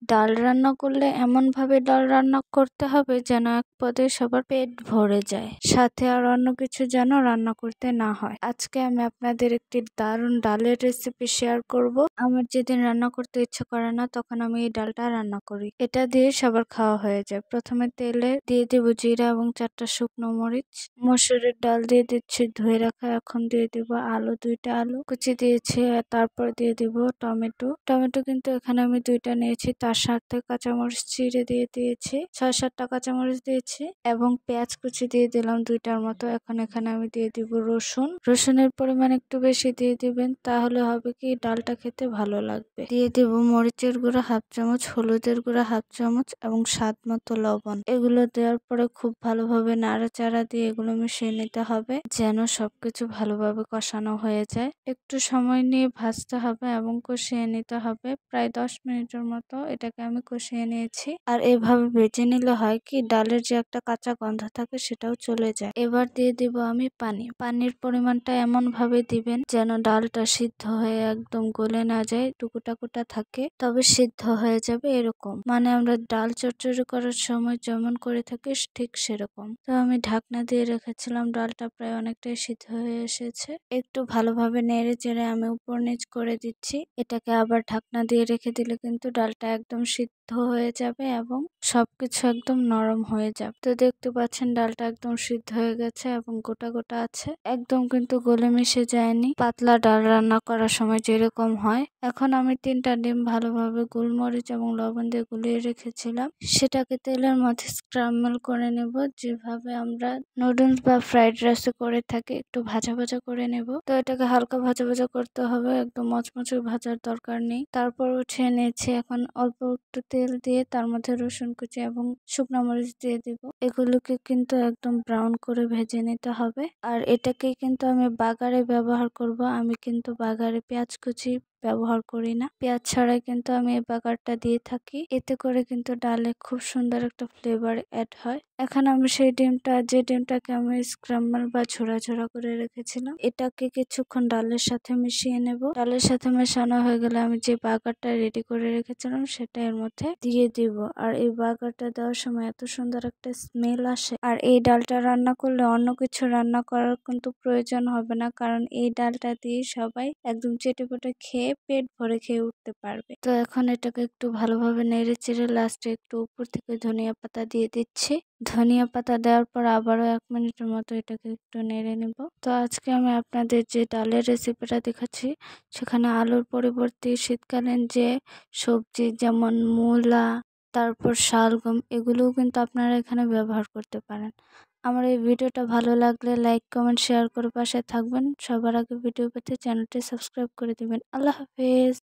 ডাল রান্না করলে এমনভাবে ডাল রান্না করতে হবে যেন এক পদে সবার পেট ভরে যায়, সাথে আর অন্য কিছু যেন রান্না করতে না হয়। আজকে আমি আপনাদের একটি দারুণ ডালের রেসিপি শেয়ার করব। আমার যেদিন রান্না করতে ইচ্ছে করে না তখন আমি এই ডালটা রান্না করি। এটা দিয়ে সবার খাওয়া হয়ে যায়। প্রথমে তেলে দিয়ে দেব জিরা এবং 4টা শুকনো মরিচ। মসুরের ডাল দিয়ে দিচ্ছি ধুয়ে রাখা। এখন দিয়ে দিব আলু, 2টা আলু কুচি দিয়েছি। আর তারপর দিয়ে দিব টমেটো। টমেটো কিন্তু এখানে আমি 2টা নিয়েছি। তার সাথে কাঁচামরিচ চিড়ে দিয়ে দিয়েছি, 6-7টা কাঁচামরিচ দিয়েছি এবং পেঁয়াজ কুচি দিয়ে দিলাম 2টার মতো। এখন এখানে আমি দিয়ে দিব রসুন। রসুনের পরিমাণ একটু বেশি দিয়ে দিবেন, তাহলে হবে কি ডালটা খেতে ভালো লাগবে। দিয়ে দিব মরিচের গুঁড়া 1/2 চামচ, হলুদের গুঁড়া 1/2 চামচ এবং স্বাদ মতো লবণ। এগুলো দেওয়ার পরে খুব ভালোভাবে নাড়াচাড়া দিয়ে এগুলো মিশিয়ে নিতে হবে যেন সবকিছু ভালোভাবে কষানো হয়ে যায়। একটু সময় নিয়ে ভাজতে হবে এবং কষিয়ে নিতে হবে। প্রায় 10 মিনিটের মতো এটাকে আমি কষিয়ে নিয়েছি। আর এভাবে ভেজে নিলে হয় কি ডালের যে একটা কাঁচা গন্ধ থাকে সেটাও চলে যায়। এবার দিয়ে দিব আমি পানি। পানির পরিমাণটা এমন ভাবে দিবেন যেন ডালটা সিদ্ধ হয়ে একদম গলে না যায়, টুকুটা কুটা থাকে, তবে সিদ্ধ হয়ে যাবে এরকম। মানে আমরা ডাল চচ্চড়ি করার সময় যেমন করে থাকি ঠিক সেরকম। তো আমি ঢাকনা দিয়ে রেখেছিলাম, ডালটা প্রায় অনেকটাই সিদ্ধ হয়ে এসেছে। একটু ভালোভাবে নেড়ে চেড়ে আমি উপর নিচ করে দিচ্ছি। এটাকে আবার ঢাকনা দিয়ে রেখে দিলে কিন্তু ডালটা একদম সিদ্ধ হয়ে যাবে এবং সবকিছু একদম নরম হয়ে যাবে। তো দেখতে পাচ্ছেন ডালটা একদম সিদ্ধ হয়ে গেছে এবং গোটা গোটা আছে, একদম কিন্তু গলে মিশে যায়নি, পাতলা ডাল রান্না করার সময় যেরকম হয়। এখন আমি 3টা ডিম ভালোভাবে গোলমরিচ এবং লবণ দিয়ে গুলিয়ে রেখেছিলাম, সেটাকে তেলের মধ্যে স্ক্রাম্বল করে নেব, যেভাবে আমরা নুডলস বা ফ্রাইড রাইসে করে থাকি। একটু ভাজা ভাজা করে নেব। তো এটাকে হালকা ভাজা ভাজা করতে হবে, একদম মচমচে ভাজার দরকার নেই। তারপর উঠিয়ে নিয়েছি। এখন অল্প একটু তেল দিয়ে তার মধ্যে রসুন কুচি এবং শুকনো মরিচ দিয়ে দিব। এগুলোকে কিন্তু একদম ব্রাউন করে ভেজে নিতে হবে। আর এটাকে কিন্তু আমি বাগারে ব্যবহার করব। আমি কিন্তু বাগারে পেঁয়াজ কুচি ব্যবহার করি না, পেঁয়াজ ছাড়াই কিন্তু আমি এই বাগারটা দিয়ে থাকি। এতে করে কিন্তু ডালে খুব সুন্দর একটা ফ্লেভার অ্যাড হয়। এখন আমি সেই যে ডিমটাকে আমি স্ক্রাম্বল বা ঝোড়া ঝোড়া করে রেখেছিলাম, এটাকে কিছুক্ষণ ডালের সাথে মিশিয়ে নেব। ডালের সাথে মেশানো হয়ে গেলে আমি যে বাগারটা রেডি করে রেখেছিলাম সেটা এর মধ্যে দিয়ে দিব। আর এই বাগারটা দেওয়ার সময় এত সুন্দর একটা স্মেল আসে। আর এই ডালটা রান্না করলে অন্য কিছু রান্না করার কিন্তু প্রয়োজন হবে না, কারণ এই ডালটা দিয়ে সবাই একদম চেটেপুটে খেয়ে পেট ভরে খেয়ে উঠতে পারবে। তো এখন এটাকে একটু ভালোভাবে নেড়ে চেড়ে লাস্টে একটু উপর থেকে ধনিয়া পাতা দিয়ে দিচ্ছি। ধনিয়া পাতা দেওয়ার পর আবারও 1 মিনিটের মতো এটাকে একটু নেড়ে নিব। তো আজকে আমি আপনাদের যে ডালের রেসিপিটা দেখাচ্ছি সেখানে আলুর পরিবর্তে শীতকালীন যে সবজি যেমন মূলা, তারপর শালগম, এগুলোও কিন্তু আপনারা এখানে ব্যবহার করতে পারেন। আমার এই ভিডিওটা ভালো লাগলে লাইক কমেন্ট শেয়ার করে পাশে থাকবেন। সবার আগে ভিডিও পেতে চ্যানেলটি সাবস্ক্রাইব করে দিবেন। আল্লাহ হাফেজ।